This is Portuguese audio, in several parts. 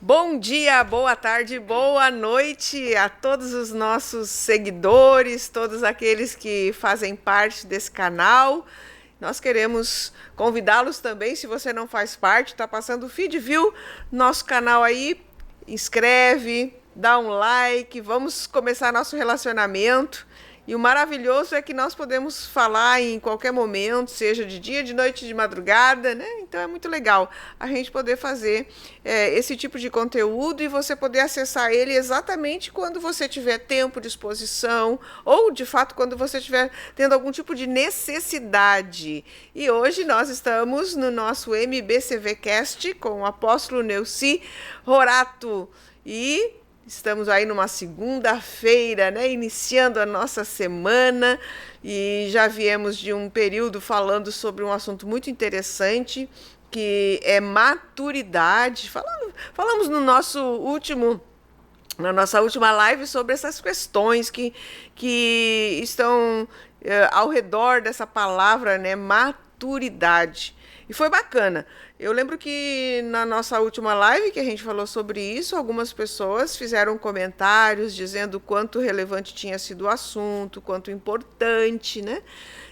Bom dia, boa tarde, boa noite a todos os nossos seguidores, todos aqueles que fazem parte desse canal. Nós queremos convidá-los também, se você não faz parte, está passando o feed, viu? Nosso canal aí, inscreve, dá um like, vamos começar nosso relacionamento. E o maravilhoso é que nós podemos falar em qualquer momento, seja de dia, de noite, de madrugada, né? Então é muito legal a gente poder fazer esse tipo de conteúdo e você poder acessar ele exatamente quando você tiver tempo, disposição, ou de fato quando você estiver tendo algum tipo de necessidade. E hoje nós estamos no nosso MBCVcast com o apóstolo Neuci Rorato e estamos aí numa segunda-feira, né, iniciando a nossa semana e já viemos de um período falando sobre um assunto muito interessante, que é maturidade. Falamos no nosso último na nossa última live sobre essas questões que estão ao redor dessa palavra, né, maturidade. E foi bacana. Eu lembro que na nossa última live que a gente falou sobre isso, algumas pessoas fizeram comentários dizendo quanto relevante tinha sido o assunto, quanto importante, né?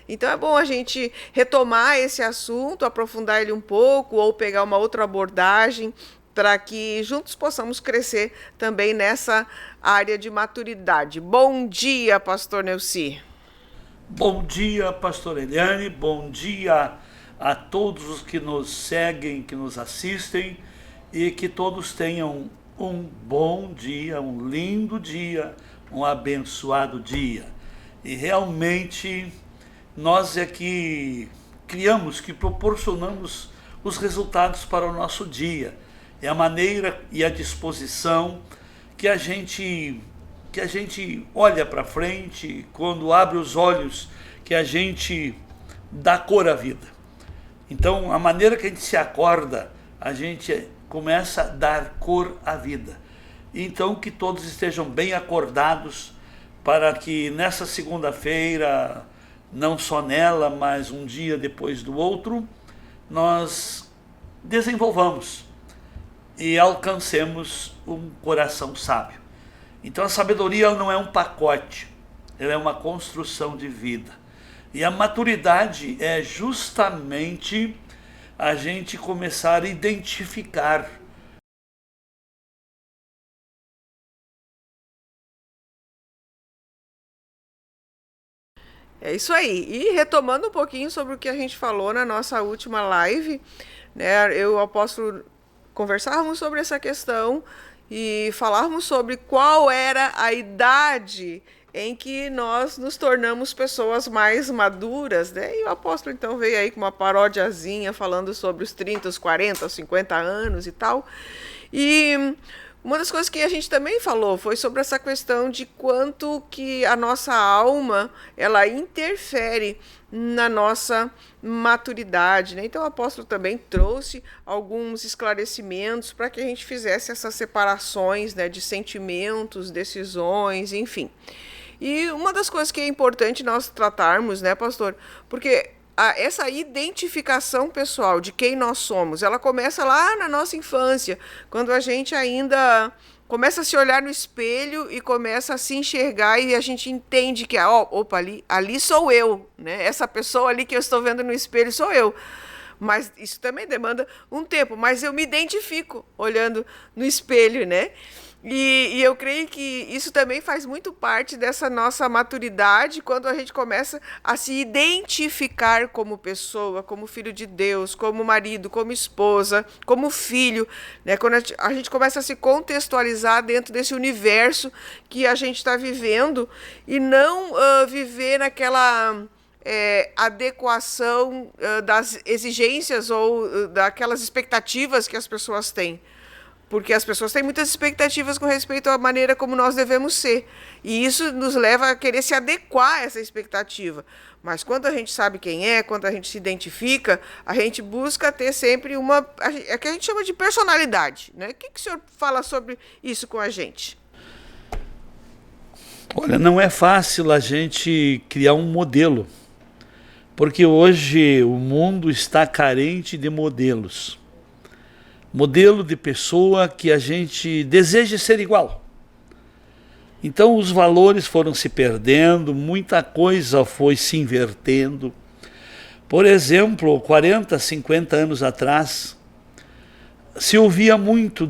Então é bom a gente retomar esse assunto, aprofundar ele um pouco ou pegar uma outra abordagem para que juntos possamos crescer também nessa área de maturidade. Bom dia, pastor Neuci. Bom dia, pastor Eliane, bom dia a todos os que nos seguem, que nos assistem e que todos tenham um bom dia, um lindo dia, um abençoado dia. E realmente nós é que criamos, que proporcionamos os resultados para o nosso dia. É a maneira e a disposição que a gente olha para frente, quando abre os olhos, que a gente dá cor à vida. Então, a maneira que a gente se acorda, a gente começa a dar cor à vida. Então, que todos estejam bem acordados para que nessa segunda-feira, não só nela, mas um dia depois do outro, nós desenvolvamos e alcancemos um coração sábio. Então, a sabedoria não é um pacote, ela é uma construção de vida. E a maturidade é justamente a gente começar a identificar É isso aí. E retomando um pouquinho sobre o que a gente falou na nossa última live, né? Eu e o apóstolo conversávamos sobre essa questão e falávamos sobre qual era a idade em que nós nos tornamos pessoas mais maduras, né? E o apóstolo então veio aí com uma paródiazinha falando sobre os 30, os 40, os 50 anos e tal. E uma das coisas que a gente também falou foi sobre essa questão de quanto que a nossa alma, ela interfere na nossa maturidade, né? Então o apóstolo também trouxe alguns esclarecimentos para que a gente fizesse essas separações, né, de sentimentos, decisões, enfim. E uma das coisas que é importante nós tratarmos, né, pastor, porque essa identificação pessoal de quem nós somos, ela começa lá na nossa infância, quando a gente ainda começa a se olhar no espelho e começa a se enxergar e a gente entende que, opa, ali sou eu, né? Essa pessoa ali que eu estou vendo no espelho sou eu. Mas isso também demanda um tempo, mas eu me identifico olhando no espelho, né? E eu creio que isso também faz muito parte dessa nossa maturidade, quando a gente começa a se identificar como pessoa, como filho de Deus, como marido, como esposa, como filho, né? Quando a gente começa a se contextualizar dentro desse universo que a gente está vivendo e não viver naquela adequação das exigências ou daquelas expectativas que as pessoas têm. Porque as pessoas têm muitas expectativas com respeito à maneira como nós devemos ser. E isso nos leva a querer se adequar a essa expectativa. Mas quando a gente sabe quem é, quando a gente se identifica, a gente busca ter sempre uma... É que a gente chama de personalidade, né? O que o senhor fala sobre isso com a gente? Olha, não é fácil a gente criar um modelo, porque hoje o mundo está carente de modelos. modelo de pessoa que a gente deseja ser igual. Então os valores foram se perdendo, muita coisa foi se invertendo. Por exemplo, 40, 50 anos atrás, se ouvia muito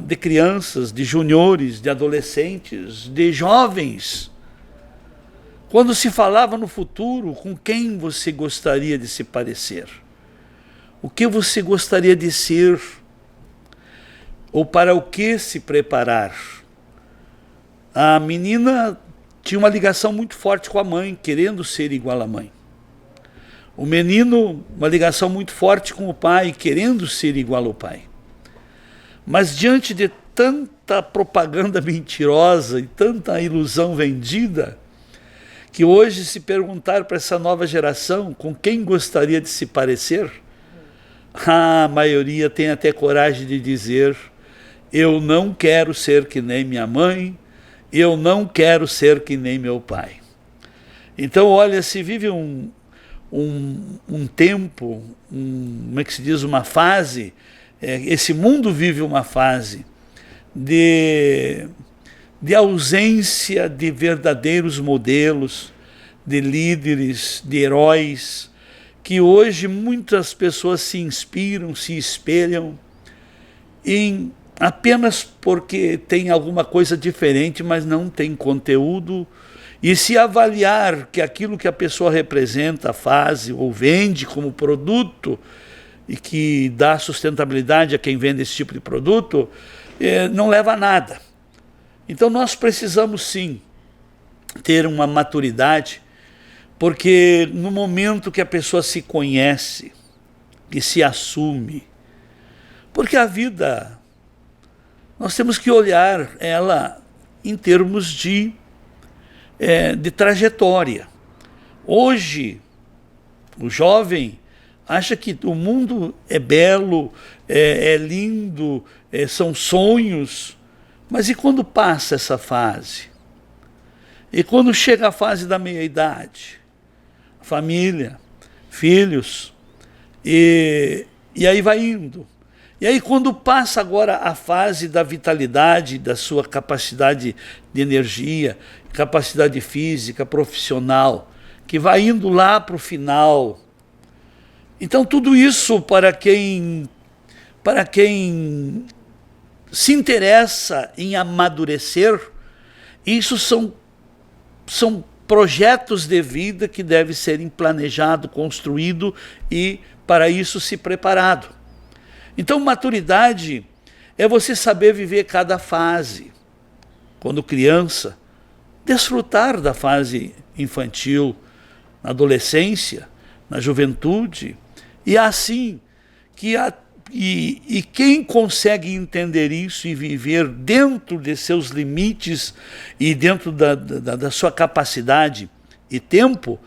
de crianças, de juniores, de adolescentes, de jovens. Quando se falava no futuro, com quem você gostaria de se parecer? O que você gostaria de ser? Ou para o que se preparar? A menina tinha uma ligação muito forte com a mãe, querendo ser igual à mãe. O menino, uma ligação muito forte com o pai, querendo ser igual ao pai. Mas diante de tanta propaganda mentirosa e tanta ilusão vendida, que hoje, se perguntar para essa nova geração com quem gostaria de se parecer, a maioria tem até coragem de dizer: eu não quero ser que nem minha mãe, eu não quero ser que nem meu pai. Então, olha, se vive um tempo, como é que se diz, uma fase, esse mundo vive uma fase de ausência de verdadeiros modelos, de líderes, de heróis, que hoje muitas pessoas se inspiram, se espelham apenas porque tem alguma coisa diferente, mas não tem conteúdo. E se avaliar que aquilo que a pessoa representa, faz ou vende como produto e que dá sustentabilidade a quem vende esse tipo de produto, não leva a nada. Então nós precisamos sim ter uma maturidade, porque no momento que a pessoa se conhece e se assume, porque a vida, nós temos que olhar ela em termos de trajetória. Hoje, o jovem acha que o mundo é belo, é lindo, são sonhos, mas e quando passa essa fase? E quando chega a fase da meia-idade? Família, filhos, e aí vai indo. E aí quando passa agora a fase da vitalidade, da sua capacidade de energia, capacidade física, profissional, que vai indo lá para o final. Então tudo isso para quem se interessa em amadurecer, isso são projetos de vida que devem ser planejado, construído e para isso se preparado. Então maturidade é você saber viver cada fase. Quando criança, desfrutar da fase infantil, na adolescência, na juventude, e assim quem consegue entender isso e viver dentro de seus limites e dentro da sua capacidade e tempo,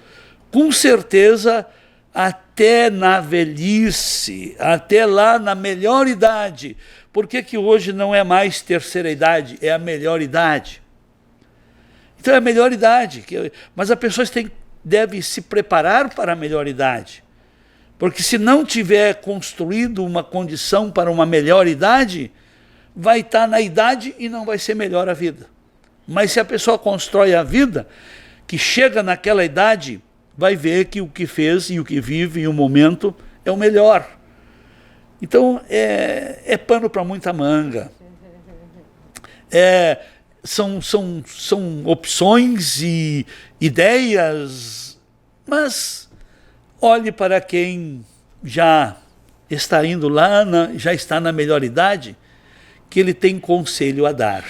com certeza até na velhice, até lá na melhor idade. Por que hoje não é mais terceira idade, é a melhor idade? Então é a melhor idade, mas a pessoa deve se preparar para a melhor idade. Porque se não tiver construído uma condição para uma melhor idade, vai estar na idade e não vai ser melhor a vida. Mas se a pessoa constrói a vida, que chega naquela idade, vai ver que o que fez e o que vive em um momento é o melhor. Então é pano para muita manga. São opções e ideias, mas olhe para quem já está indo lá, já está na melhor idade, que ele tem conselho a dar.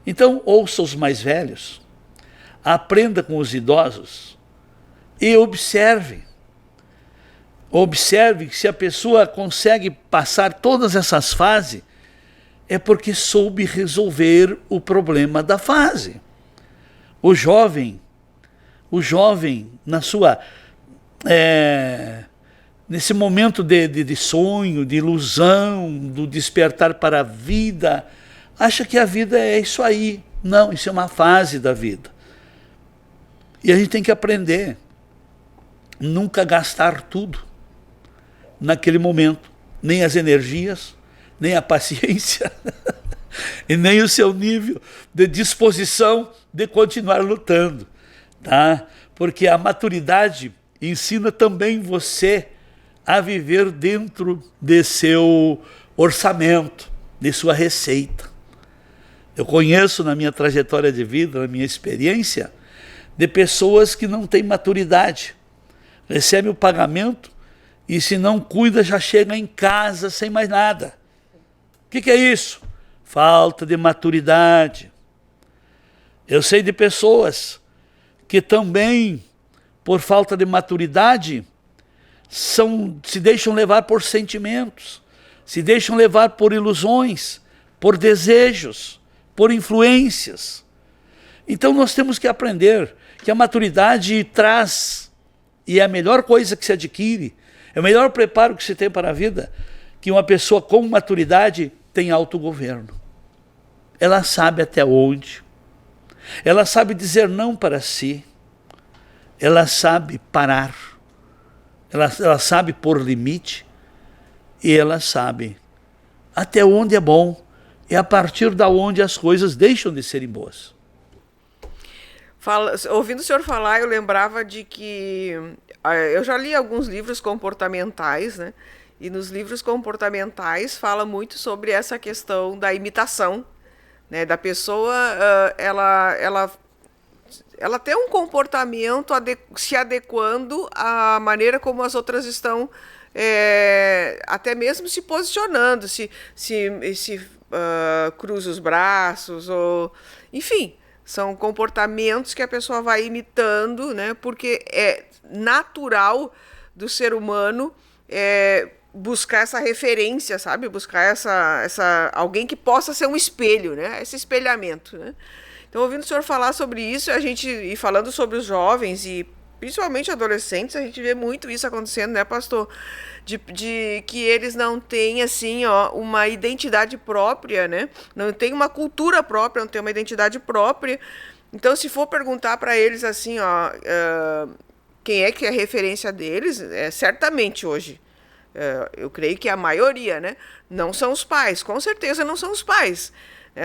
Então, ouça os mais velhos, aprenda com os idosos e observe. Observe que se a pessoa consegue passar todas essas fases, é porque soube resolver o problema da fase. O jovem na sua nesse momento de sonho, de ilusão, do despertar para a vida, acha que a vida é isso aí. Não, isso é uma fase da vida. E a gente tem que aprender nunca gastar tudo naquele momento. nem as energias, nem a paciência, e nem o seu nível de disposição de continuar lutando, tá? Porque a maturidade ensina também você a viver dentro de seu orçamento, de sua receita. Eu conheço na minha trajetória de vida, na minha experiência, de pessoas que não têm maturidade, recebem o pagamento e se não cuida já chega em casa sem mais nada. O que é isso? Falta de maturidade. Eu sei de pessoas que também, por falta de maturidade, se deixam levar por sentimentos, se deixam levar por ilusões, por desejos, por influências. Então nós temos que aprender que a maturidade traz, e é a melhor coisa que se adquire, é o melhor preparo que se tem para a vida, que uma pessoa com maturidade tem autogoverno. Ela sabe até onde, ela sabe dizer não para si, ela sabe parar, ela sabe pôr limite, e ela sabe até onde é bom, e a partir da onde as coisas deixam de serem boas. Ouvindo o senhor falar, eu lembrava de que eu já li alguns livros comportamentais, né? E nos livros comportamentais fala muito sobre essa questão da imitação, né? Da pessoa, ela tem um comportamento se adequando à maneira como as outras estão, até mesmo se posicionando, se cruza os braços, ou enfim. São comportamentos que a pessoa vai imitando, né? Porque é natural do ser humano buscar essa referência, sabe? Buscar alguém que possa ser um espelho, né? Esse espelhamento, né? Então, ouvindo o senhor falar sobre isso, e falando sobre os jovens e principalmente adolescentes, a gente vê muito isso acontecendo, né, pastor? De que eles não têm, assim, uma identidade própria, né? Não tem uma cultura própria, não tem uma identidade própria. Então, se for perguntar para eles, assim, quem é que é a referência deles, certamente hoje, eu creio que a maioria, né? Não são os pais, com certeza não são os pais.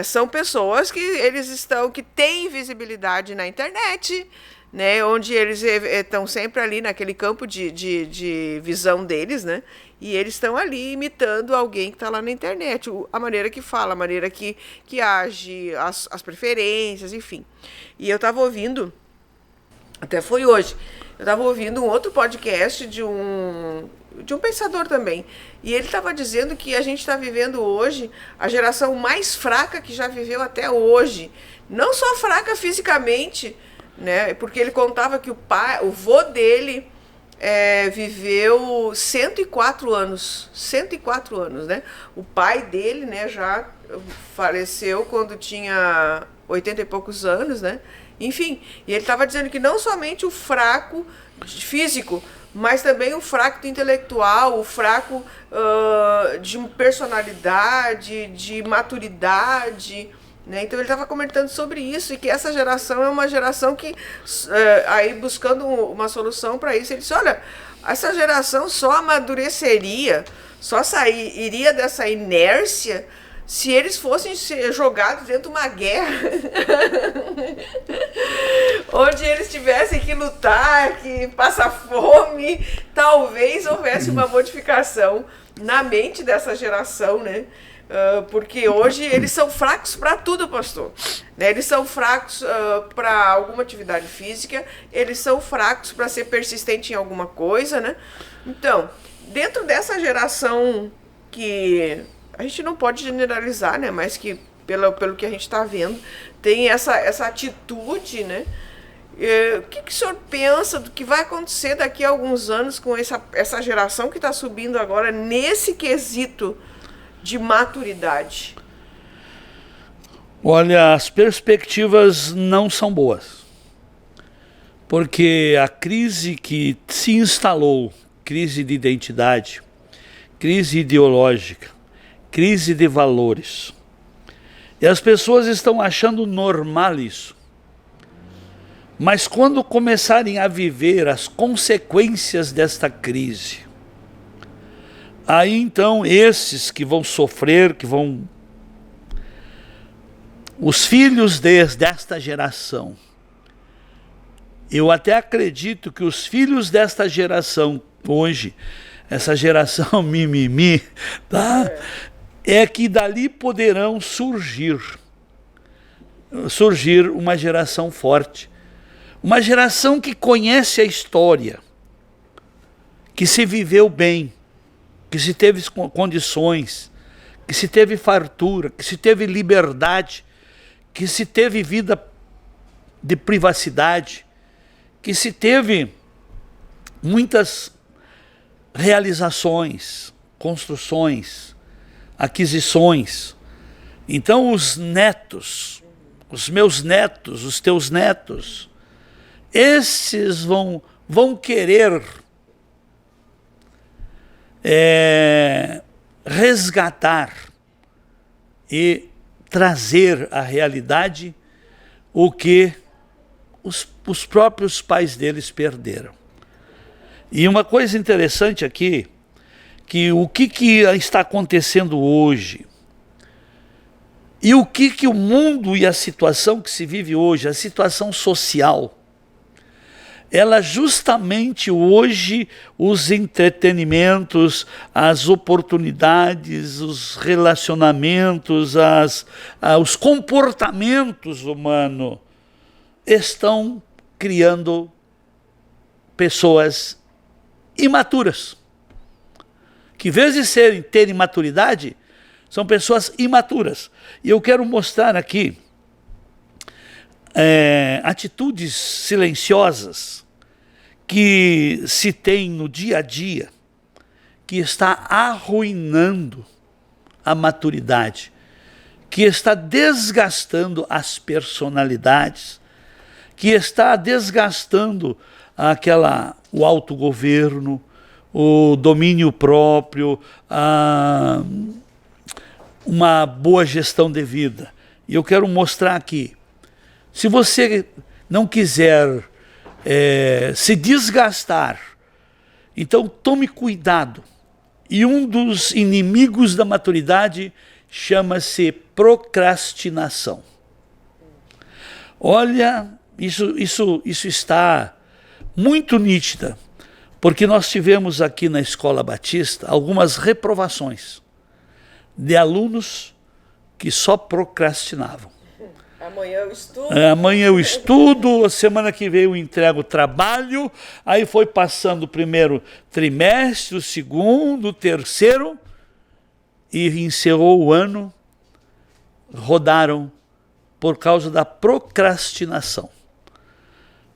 São pessoas que têm visibilidade na internet, né, onde eles estão sempre ali naquele campo de visão deles, né, e eles estão ali imitando alguém que está lá na internet, a maneira que fala, a maneira que age, as preferências, enfim. E eu estava ouvindo, até foi hoje, eu estava ouvindo um outro podcast de um pensador também, e ele estava dizendo que a gente está vivendo hoje a geração mais fraca que já viveu até hoje, não só fraca fisicamente, né? Porque ele contava que o vô dele viveu 104 anos, né? O pai dele, né, já faleceu quando tinha 80 e poucos anos, né? Enfim, e ele estava dizendo que não somente o fraco físico, mas também o fraco intelectual, o fraco de personalidade, de maturidade, né? Então ele estava comentando sobre isso, e que essa geração é uma geração que, aí buscando uma solução para isso, ele disse, olha, essa geração só amadureceria, só iria dessa inércia se eles fossem jogados dentro de uma guerra, onde eles tivessem que lutar, que passar fome, talvez houvesse uma modificação na mente dessa geração, né? Porque hoje eles são fracos para tudo, pastor, né? Eles são fracos para alguma atividade física, eles são fracos para ser persistente em alguma coisa, né? Então, dentro dessa geração que a gente não pode generalizar, né? Mas que pelo que a gente está vendo, tem essa atitude, né? O que o senhor pensa do que vai acontecer daqui a alguns anos com essa geração que está subindo agora nesse quesito de maturidade? Olha, as perspectivas não são boas, porque a crise que se instalou, crise de identidade, crise ideológica, crise de valores, e as pessoas estão achando normal isso. Mas quando começarem a viver as consequências desta crise, Aí então esses que vão sofrer, os filhos desta geração, eu até acredito que os filhos desta geração hoje, essa geração mimimi, tá? É que dali poderão surgir uma geração forte, uma geração que conhece a história, que se viveu bem, que se teve condições, que se teve fartura, que se teve liberdade, que se teve vida de privacidade, que se teve muitas realizações, construções, aquisições. Então os netos, os meus netos, os teus netos, esses vão querer resgatar e trazer à realidade o que os próprios pais deles perderam. E uma coisa interessante aqui, que o que está acontecendo hoje, e o que o mundo e a situação que se vive hoje, a situação social, ela justamente hoje, os entretenimentos, as oportunidades, os relacionamentos, os comportamentos humanos estão criando pessoas imaturas, que em vez de terem maturidade, são pessoas imaturas. E eu quero mostrar aqui atitudes silenciosas que se tem no dia a dia, que está arruinando a maturidade, que está desgastando as personalidades, que está desgastando o autogoverno, o domínio próprio, uma boa gestão de vida. E eu quero mostrar aqui, se você não quiser se desgastar, então tome cuidado. E um dos inimigos da maturidade chama-se procrastinação. Olha, isso está muito nítida, porque nós tivemos aqui na Escola Batista algumas reprovações de alunos que só procrastinavam. Amanhã eu estudo. Amanhã eu estudo, semana que vem eu entrego o trabalho, aí foi passando o primeiro trimestre, o segundo, o terceiro, e encerrou o ano, rodaram por causa da procrastinação.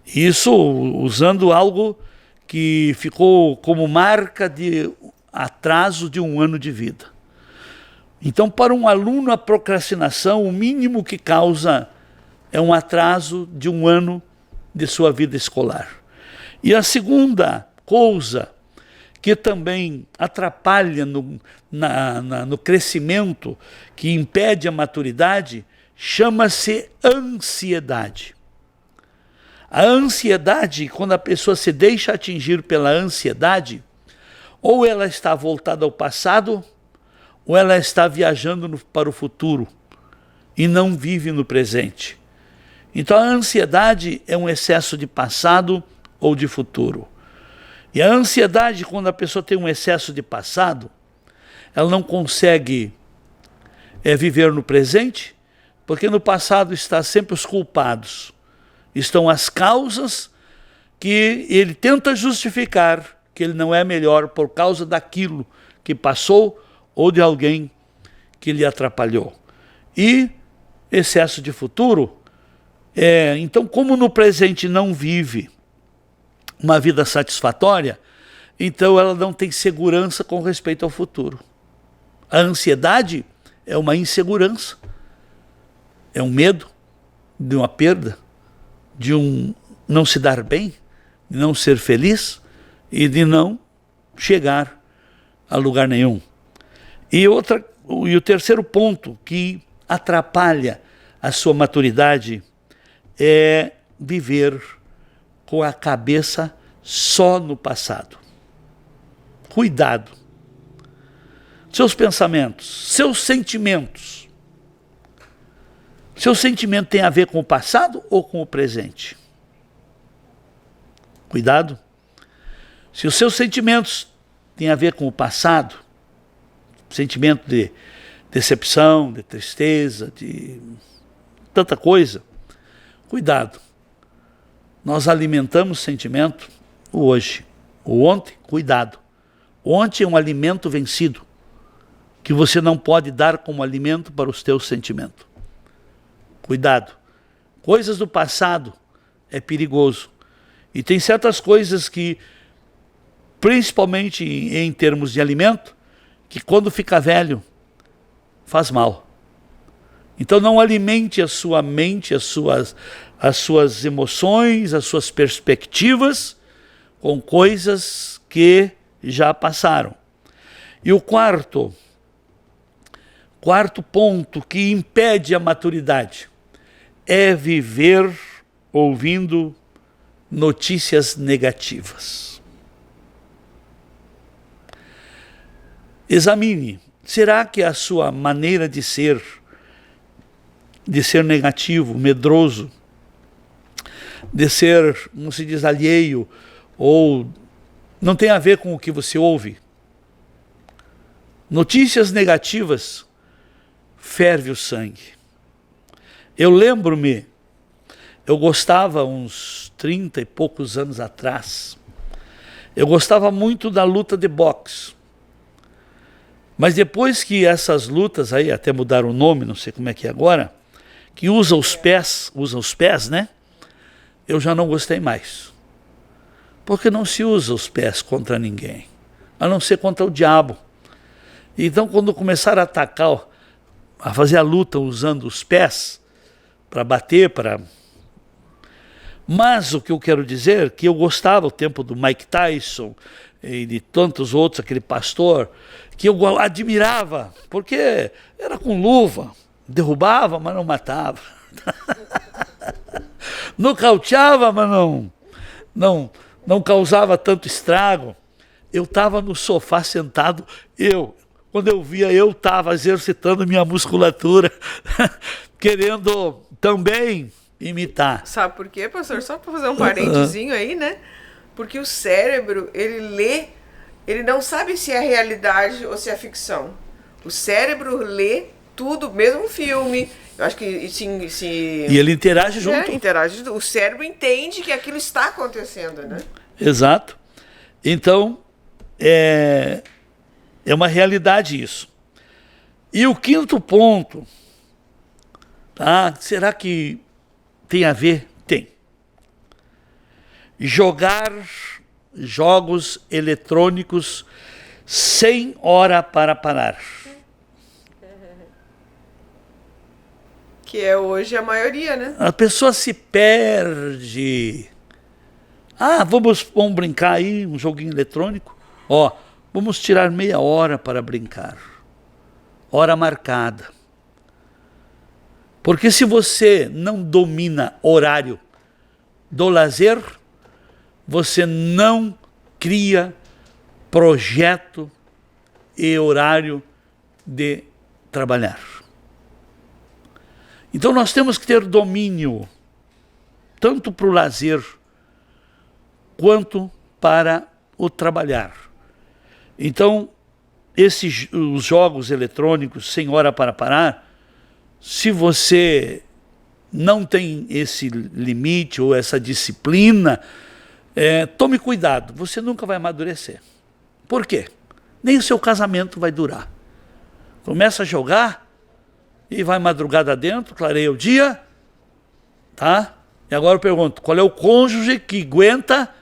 Isso usando algo que ficou como marca de atraso de um ano de vida. Então, para um aluno, a procrastinação, o mínimo que causa é um atraso de um ano de sua vida escolar. E a segunda coisa que também atrapalha no crescimento, que impede a maturidade, chama-se ansiedade. A ansiedade, quando a pessoa se deixa atingir pela ansiedade, ou ela está voltada ao passado, ou ela está viajando para o futuro e não vive no presente. Então a ansiedade é um excesso de passado ou de futuro. E a ansiedade, quando a pessoa tem um excesso de passado, ela não consegue viver no presente, porque no passado está sempre os culpados. Estão as causas que ele tenta justificar que ele não é melhor por causa daquilo que passou ou de alguém que lhe atrapalhou. E excesso de futuro, então como no presente não vive uma vida satisfatória, então ela não tem segurança com respeito ao futuro. A ansiedade é uma insegurança, é um medo de uma perda, de não se dar bem, de não ser feliz e de não chegar a lugar nenhum. E o terceiro ponto que atrapalha a sua maturidade é viver com a cabeça só no passado. Cuidado. seus pensamentos, seus sentimentos. Seu sentimento tem a ver com o passado ou com o presente? Cuidado. Se os seus sentimentos têm a ver com o passado, sentimento de decepção, de tristeza, de tanta coisa, cuidado. Nós alimentamos sentimento hoje. O ontem, cuidado. Ontem é um alimento vencido, que você não pode dar como alimento para os teus sentimentos. Cuidado. Coisas do passado é perigoso. E tem certas coisas que, principalmente em termos de alimento, que quando fica velho, faz mal. Então não alimente a sua mente, as suas emoções, as suas perspectivas com coisas que já passaram. E o quarto ponto que impede a maturidade é viver ouvindo notícias negativas. Examine, será que a sua maneira de ser negativo, medroso, de ser, como se diz, alheio, ou não tem a ver com o que você ouve? Notícias negativas ferve o sangue. Eu lembro-me, eu gostava uns 30 e poucos anos atrás, eu gostava muito da luta de boxe. Mas depois que essas lutas aí, até mudaram o nome, não sei como é que é agora, que usa os pés, né? Eu já não gostei mais. Porque não se usa os pés contra ninguém, a não ser contra o diabo. Então, quando começaram a atacar, a fazer a luta usando os pés, para bater, Mas o que eu quero dizer é que eu gostava o tempo do Mike Tyson e de tantos outros, aquele pastor, que eu admirava, porque era com luva, derrubava, mas não matava. Nocauteava, mas não causava tanto estrago. Eu estava no sofá sentado, quando eu via, eu estava exercitando minha musculatura, querendo também imitar. Sabe por quê, pastor? Só para fazer um parentezinho aí, né? Porque o cérebro, ele não sabe se é realidade ou se é ficção. O cérebro lê tudo, mesmo um filme. Eu acho que E ele interage junto. Interage. O cérebro entende que aquilo está acontecendo, né? Exato. Então, é uma realidade isso. E o quinto ponto, tá? Será que tem a ver? Tem. Jogar jogos eletrônicos sem hora para parar. Que é hoje a maioria, né? A pessoa se perde. Vamos brincar aí, um joguinho eletrônico? Vamos tirar meia hora para brincar. Hora marcada. Porque se você não domina horário do lazer, você não cria projeto e horário de trabalhar. Então nós temos que ter domínio, tanto para o lazer, quanto para o trabalhar. Então, os jogos eletrônicos sem hora para parar, se você não tem esse limite ou essa disciplina, tome cuidado, você nunca vai amadurecer. Por quê? Nem o seu casamento vai durar. Começa a jogar e vai madrugada dentro, clareia o dia, tá? E agora eu pergunto, qual é o cônjuge que aguenta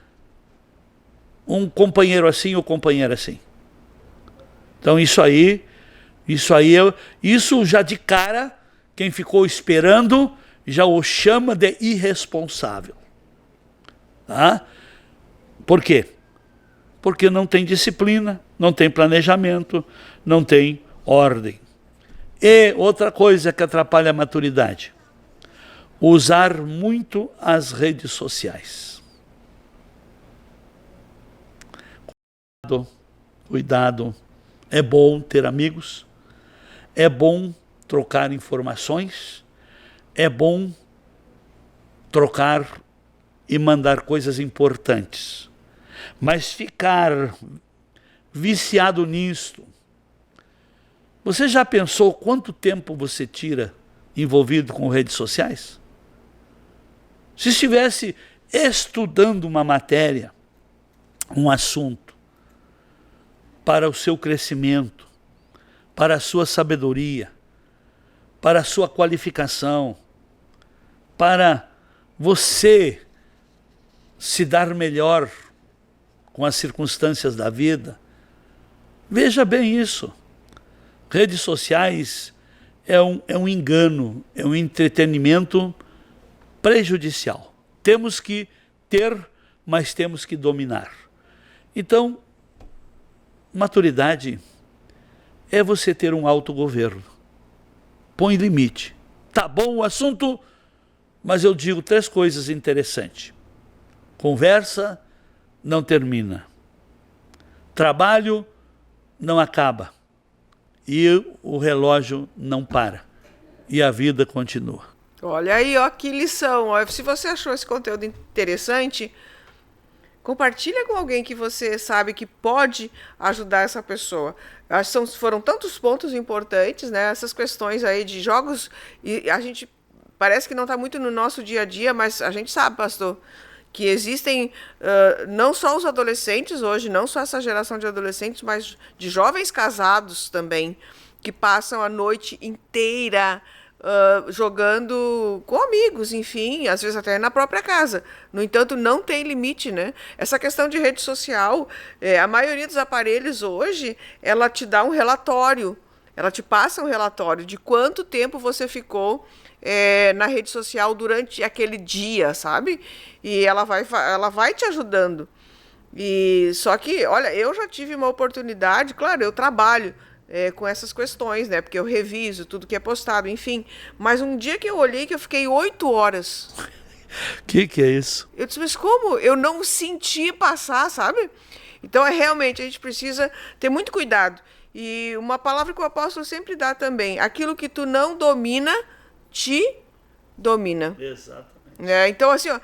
um companheiro assim ou companheira assim? Então isso já de cara, quem ficou esperando já o chama de irresponsável. Tá? Por quê? Porque não tem disciplina, não tem planejamento, não tem ordem. E outra coisa que atrapalha a maturidade, usar muito as redes sociais. Cuidado. É bom ter amigos, é bom trocar informações, é bom trocar e mandar coisas importantes. Mas ficar viciado nisto, você já pensou quanto tempo você tira envolvido com redes sociais? Se estivesse estudando uma matéria, um assunto, para o seu crescimento, para a sua sabedoria, para a sua qualificação, para você se dar melhor com as circunstâncias da vida, veja bem isso. Redes sociais é um engano, é um entretenimento prejudicial. Temos que ter, mas temos que dominar. Então, maturidade é você ter um autogoverno. Põe limite. Tá bom o assunto, mas eu digo 3 coisas interessantes. Conversa não termina. Trabalho não acaba. E o relógio não para. E a vida continua. Olha aí, ó, que lição. Ó, se você achou esse conteúdo interessante, compartilha com alguém que você sabe que pode ajudar essa pessoa. Foram tantos pontos importantes, né? Essas questões aí de jogos, e a gente parece que não está muito no nosso dia a dia, mas a gente sabe, pastor, que existem não só os adolescentes hoje, não só essa geração de adolescentes, mas de jovens casados também, que passam a noite inteira jogando com amigos, enfim, às vezes até na própria casa. No entanto, não tem limite, né? Essa questão de rede social, a maioria dos aparelhos hoje, ela te dá um relatório, ela te passa um relatório de quanto tempo você ficou na rede social durante aquele dia, sabe? E ela vai te ajudando. E só que, olha, eu já tive uma oportunidade, claro, eu trabalho com essas questões, né? Porque eu reviso tudo que é postado, enfim. Mas um dia que eu olhei que eu fiquei 8 horas. Que é isso? Eu disse, mas como? Eu não senti passar, sabe? Então, realmente, a gente precisa ter muito cuidado. E uma palavra que o apóstolo sempre dá também, aquilo que tu não domina, te domina. Exatamente. Então, assim, ó,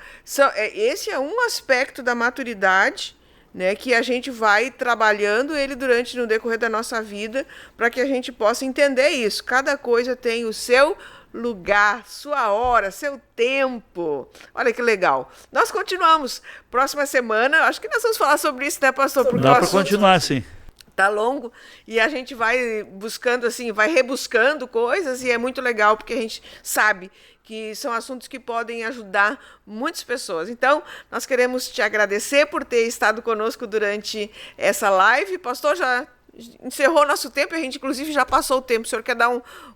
esse é um aspecto da maturidade, né, que a gente vai trabalhando ele no decorrer da nossa vida, para que a gente possa entender isso. Cada coisa tem o seu lugar, sua hora, seu tempo. Olha que legal. Nós continuamos. Próxima semana, acho que nós vamos falar sobre isso, né, pastor? Porque dá para continuar, sim. Tá longo e a gente vai buscando assim, vai rebuscando coisas e é muito legal porque a gente sabe que são assuntos que podem ajudar muitas pessoas. Então, nós queremos te agradecer por ter estado conosco durante essa live. Pastor, já encerrou nosso tempo, a gente inclusive já passou o tempo. O senhor quer dar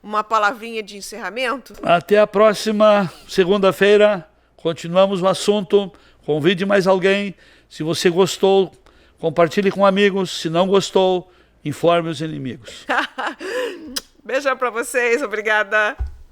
uma palavrinha de encerramento? Até a próxima segunda-feira. Continuamos o assunto. Convide mais alguém. Se você gostou, compartilhe com amigos. Se não gostou, informe os inimigos. Beijo para vocês. Obrigada.